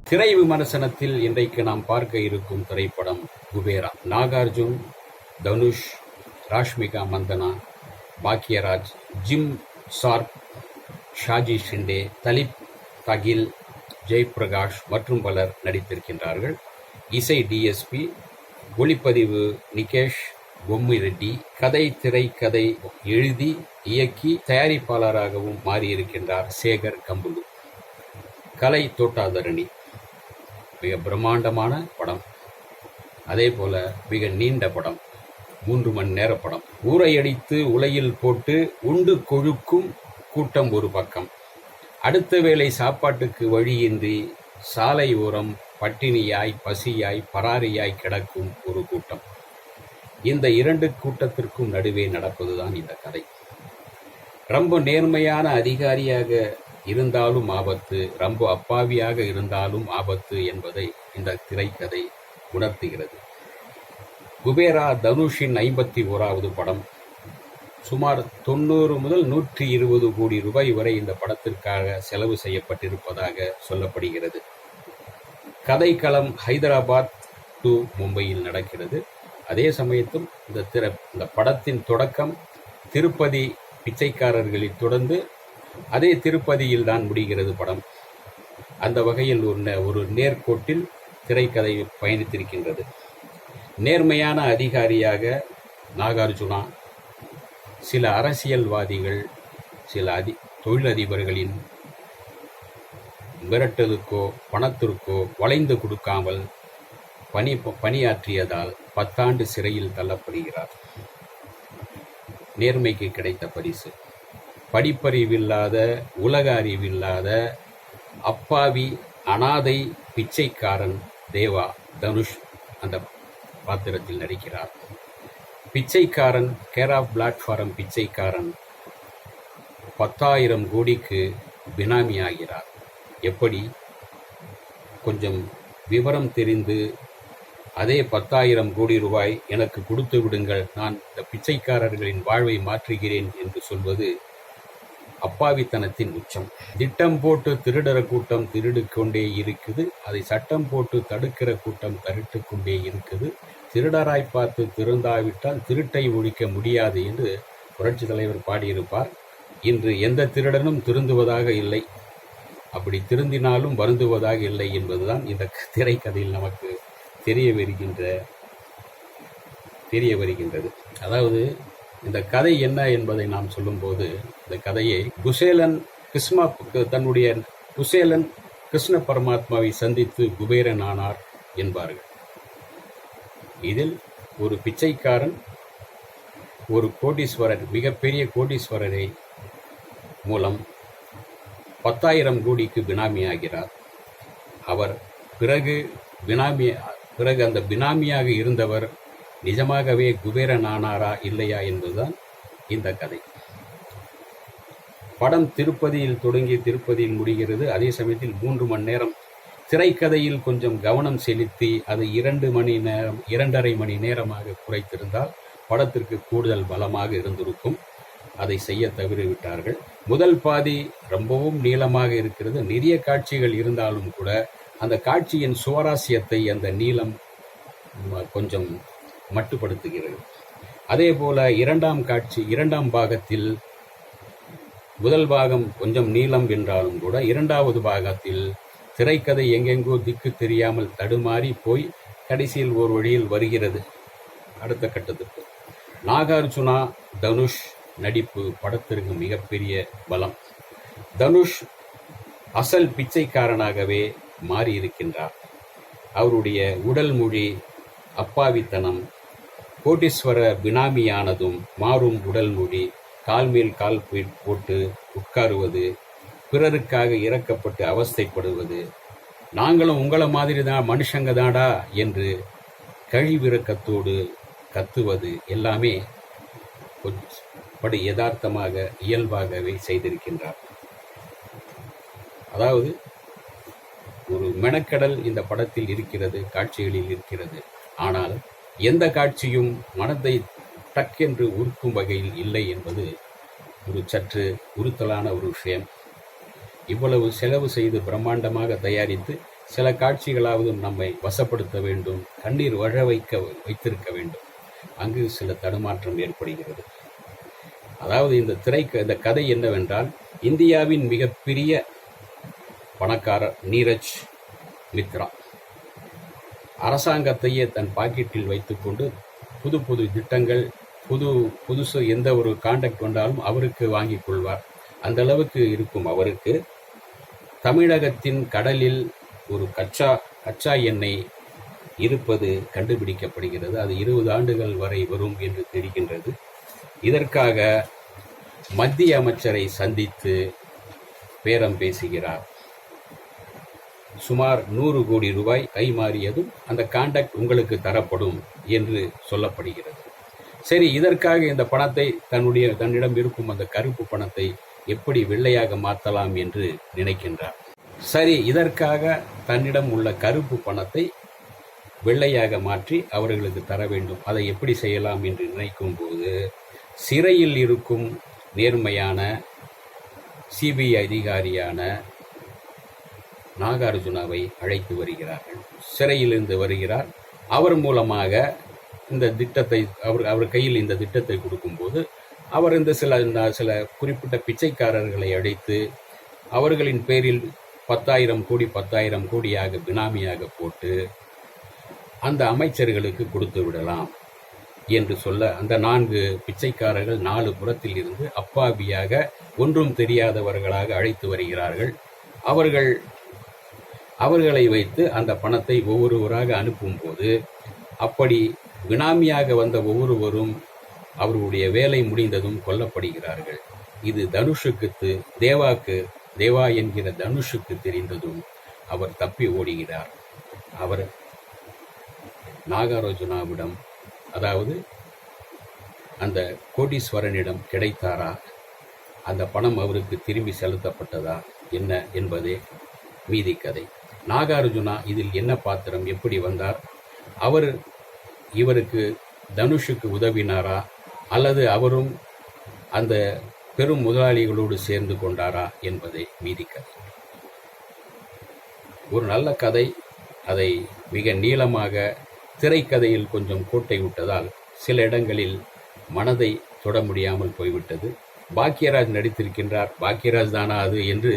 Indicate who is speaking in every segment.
Speaker 1: திரை விமர்சனத்தில் இன்றைக்கு நாம் பார்க்க இருக்கும் திரைப்படம் குபேரா. நாகார்ஜுன், தனுஷ், ராஷ்மிகா மந்தனா, பாக்யராஜ், ஜிம் ஷார்ப், ஷாஜி ஷிண்டே, தலிப் தகில், ஜெயபிரகாஷ் மற்றும் பலர் நடித்திருக்கின்றார்கள். இசை டிஎஸ்பி, ஒளிப்பதிவு நிகேஷ் பொம்மி ரெட்டி, கதை திரைக்கதை எழுதி இயக்கி தயாரிப்பாளராகவும் மாறியிருக்கின்றார் சேகர் கம்புலு. கலை தோட்டாதரணி. மிக பிரம்மாண்டமான படம், அதே போல மிக நீண்ட படம், 3 மணி நேர படம். ஊரை அடித்து உலையில் போட்டு உண்டு கொழுக்கும் கூட்டம் ஒரு பக்கம், அடுத்த வேளை சாப்பாட்டுக்கு வழியின்றி சாலை ஓரம் பட்டினியாய் பசியாய் பராரியாய் கிடக்கும் ஒரு கூட்டம். இந்த 2 கூட்டத்திற்கும் நடுவே நடப்பதுதான் இந்த கதை. ரொம்ப நேர்மையான அதிகாரியாக இருந்தாலும் ஆபத்து, ரொம்ப அப்பாவியாக இருந்தாலும் ஆபத்து என்பதை இந்த திரைக்கதை உணர்த்துகிறது. குபேரா தனுஷின் 51வது படம். சுமார் 90 முதல் 120 கோடி ரூபாய் வரை இந்த படத்திற்காக செலவு செய்யப்பட்டிருப்பதாக சொல்லப்படுகிறது. கதைக்களம் ஹைதராபாத் டு மும்பையில் நடக்கிறது. அதே சமயத்தில் இந்த படத்தின் தொடக்கம் திருப்பதி பிச்சைக்காரர்களில் தொடர்ந்து அதே திருப்பதியில் தான் முடிகிறது படம். அந்த வகையில் ஒரு நேர்கோட்டில் திரைக்கதை பயணித்திருக்கின்றது. நேர்மையான அதிகாரியாக நாகார்ஜுனா, சில அரசியல்வாதிகள், சில தொழிலதிபர்களின் மிரட்டலுக்கோ பணத்திற்கோ வளைந்து கொடுக்காமல் பணியாற்றியதால் 10 ஆண்டு சிறையில் தள்ளப்படுகிறார். நேர்மைக்கு கிடைத்த பரிசு. படிப்பறிவில்லாத, உலக அறிவில்லாத, அப்பாவி, அனாதை பிச்சைக்காரன் தேவா தனுஷ் அந்த பாத்திரத்தில் நடிக்கிறார். பிச்சைக்காரன், கேர் ஆஃப் பிளாட்ஃபாரம் பிச்சைக்காரன் 10,000 கோடிக்கு பினாமி ஆகிறார். எப்படி? கொஞ்சம் விவரம் தெரிந்து அதே 10,000 கோடி ரூபாய் எனக்கு கொடுத்து விடுங்கள், நான் இந்த பிச்சைக்காரர்களின் வாழ்வை மாற்றுகிறேன் என்று சொல்வது அப்பாவித்தனத்தின் உச்சம். திட்டம் போட்டு திருடுற கூட்டம் திருடு கொண்டே இருக்குது, அதை சட்டம் போட்டு தடுக்கிற கூட்டம் தடுத்து கொண்டே இருக்குது. திருடராய் பார்த்து திருந்தாவிட்டால் திருட்டை ஒழிக்க முடியாது என்று புரட்சி தலைவர் பாடியிருப்பார். இன்று எந்த திருடனும் திருந்துவதாக இல்லை, அப்படி திருந்தினாலும் வருந்துவதாக இல்லை என்பதுதான் இந்த திரைக்கதையில் நமக்கு தெரிய வருகின்றது. அதாவது இந்த கதை என்ன என்பதை நாம் சொல்லும்போது, இந்த கதையை குசேலன் கிருஷ்ண பரமாத்மாவை சந்தித்து குபேரன் ஆனார் என்பார்கள். இதில் ஒரு பிச்சைக்காரன் ஒரு கோடீஸ்வரர், மிகப்பெரிய கோடீஸ்வரரை மூலம் 10,000 கோடிக்கு பினாமியாகிறார். அவர் பிறகு அந்த பினாமியாக இருந்தவர் நிஜமாகவே குபேரன் ஆனாரா இல்லையா என்பதுதான் இந்த கதை. படம் திருப்பதியில் தொடங்கி திருப்பதியில் முடிகிறது. அதே சமயத்தில் 3 மணி நேரம். திரைக்கதையில் கொஞ்சம் கவனம் செலுத்தி அது 2.5 மணி நேரமாக குறைத்திருந்தால் படத்திற்கு கூடுதல் பலமாக இருந்திருக்கும். அதை செய்ய தவறிவிட்டார்கள். முதல் பாதி ரொம்பவும் நீளமாக இருக்கிறது. நிறைய காட்சிகள் இருந்தாலும் கூட அந்த காட்சியின் சுவாரஸ்யத்தை அந்த நீளம் கொஞ்சம் மட்டுப்படுத்துகிறது. அதே போல 2ஆம் பாகத்தில் முதல் பாகம் கொஞ்சம் நீளம் என்றாலும் கூட 2வது பாகத்தில் திரைக்கதை எங்கெங்கோ திக்கு தெரியாமல் தடுமாறி போய் கடைசியில் ஒரு வழியில் வருகிறது அடுத்த கட்டத்துக்கு. நாகார்ஜுனா தனுஷ் நடிப்பு படத்திற்கு மிகப்பெரிய பலம். தனுஷ் அசல் பிச்சைக்காரனாகவே மாறியிருக்கின்றார். அவருடைய உடல் மொழி, அப்பாவித்தனம், கோடீஸ்வர பினாமியானதும் மாறும் உடல் மொழி, கால் மேல் கால் போட்டு உட்காருவது, பிறருக்காக இறக்கப்பட்டு அவஸ்தைப்படுவது, நாங்களும் உங்களை மாதிரி தான் மனுஷங்க தாடா என்று கழிவிறக்கத்தோடு கத்துவது எல்லாமே படு யதார்த்தமாக இயல்பாகவே செய்திருக்கின்றார். அதாவது ஒரு மெனக்கடல் இந்த படத்தில் இருக்கிறது, காட்சிகளில் இருக்கிறது. ஆனால் எந்த காட்சியும் மனதை டக்கென்று உருக்கும் வகையில் இல்லை என்பது ஒரு சற்று உறுத்தலான ஒரு விஷயம். இவ்வளவு செலவு செய்து பிரம்மாண்டமாக தயாரித்து சில காட்சிகளாவது நம்மை வசப்படுத்த வேண்டும், கண்ணீர் வைத்திருக்க வேண்டும். அங்கு சில தடுமாற்றம் ஏற்படுகிறது. அதாவது இந்த கதை என்னவென்றால், இந்தியாவின் மிகப்பெரிய பணக்காரர் நீரஜ் மித்ரா அரசாங்கத்தையே தன் பாக்கெட்டில் வைத்துக்கொண்டு புது புது திட்டங்கள், புதுசு எந்த ஒரு கான்ட்ராக்ட் வந்தாலும் அவருக்கு வாங்கிக் கொள்வார். அந்த அளவுக்கு இருக்கும் அவருக்கு. தமிழகத்தின் கடலில் ஒரு கச்சா எண்ணெய் இருப்பது கண்டுபிடிக்கப்படுகிறது. அது 20 ஆண்டுகள் வரை வரும் என்று தெரிகின்றது. இதற்காக மத்திய அமைச்சரை சந்தித்து பேரம் பேசுகிறார். சுமார் 100 கோடி ரூபாய் கைமாறியதும் அந்த கான்ட்ராக்ட் உங்களுக்கு தரப்படும் என்று சொல்லப்படுகிறது. சரி, இதற்காக இந்த பணத்தை தன்னிடம் இருக்கும் அந்த கருப்பு பணத்தை எப்படி வெள்ளையாக மாற்றலாம் என்று நினைக்கின்றார். சரி, இதற்காக தன்னிடம் உள்ள கருப்பு பணத்தை வெள்ளையாக மாற்றி அவர்களுக்கு தர வேண்டும். அதை எப்படி செய்யலாம் என்று நினைக்கும் போது, சிறையில் இருக்கும் நேர்மையான சிபிஐ அதிகாரியான நாகார்ஜுனாவை அழைத்து வருகிறார்கள். சிறையிலிருந்து வருகிறார். அவர் மூலமாக இந்த திட்டத்தை அவர் கையில் இந்த திட்டத்தை கொடுக்கும்போது, அவர் இந்த சில குறிப்பிட்ட பிச்சைக்காரர்களை அழைத்து அவர்களின் பேரில் 10,000 கோடியாக பினாமியாக போட்டு அந்த அமைச்சர்களுக்கு கொடுத்து விடலாம் என்று சொல்ல, அந்த 4 பிச்சைக்காரர்கள் 4 புறத்தில் இருந்து அப்பாவியாக ஒன்றும் தெரியாதவர்களாக அழைத்து வருகிறார்கள். அவர்களை வைத்து அந்த பணத்தை ஒவ்வொருவராக அனுப்பும்போது, அப்படி பினாமியாக வந்த ஒவ்வொருவரும் அவர்களுடைய வேலை முடிந்ததும் கொல்லப்படுகிறார்கள். இது தனுஷுக்கு, தேவா என்கிற தனுஷுக்கு தெரிந்ததும் அவர் தப்பி ஓடுகிறார். அவர் நாகார்ஜுனாவிடம், அதாவது அந்த கோடீஸ்வரனிடம் கிடைத்தாரா, அந்த பணம் அவருக்கு திரும்பி செலுத்தப்பட்டதா என்ன என்பதே மீதி கதை. நாகார்ஜுனா இதில் என்ன பாத்திரம், எப்படி வந்தார், இவருக்கு தனுஷுக்கு உதவினாரா, அல்லது அவரும் அந்த பெரும் முதலாளிகளோடு சேர்ந்து கொண்டாரா என்பதை மீதி கதை. ஒரு நல்ல கதை. அதை மிக நீளமாக திரைக்கதையில் கொஞ்சம் கோட்டை விட்டதால் சில இடங்களில் மனதை தொட முடியாமல் போய்விட்டது. பாக்யராஜ் நடித்திருக்கின்றார். பாக்யராஜ் தானா அது என்று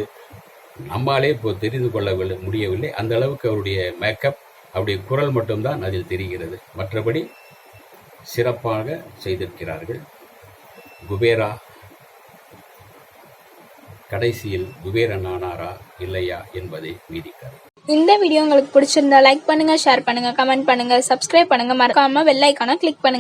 Speaker 1: நம்மாலே இப்போ தெரிந்து கொள்ள முடியவில்லை. அந்த அளவுக்கு அவருடைய மேக்கப், அவருடைய குரல் மட்டும்தான் அதில் தெரிகிறது. மற்றபடி சிறப்பாக செய்திருக்கிறார்கள். குபேரா கடைசியில் குபேரன் ஆனாரா இல்லையா என்பதை மீதிக்காது.
Speaker 2: இந்த வீடியோ உங்களுக்கு பிடிச்சிருந்தா லைக் பண்ணுங்க, ஷேர் பண்ணுங்க, கமெண்ட் பண்ணுங்க, சப்ஸ்கிரைப் பண்ணுங்க, மறக்காம பெல் ஐகானை கிளிக் பண்ணுங்க.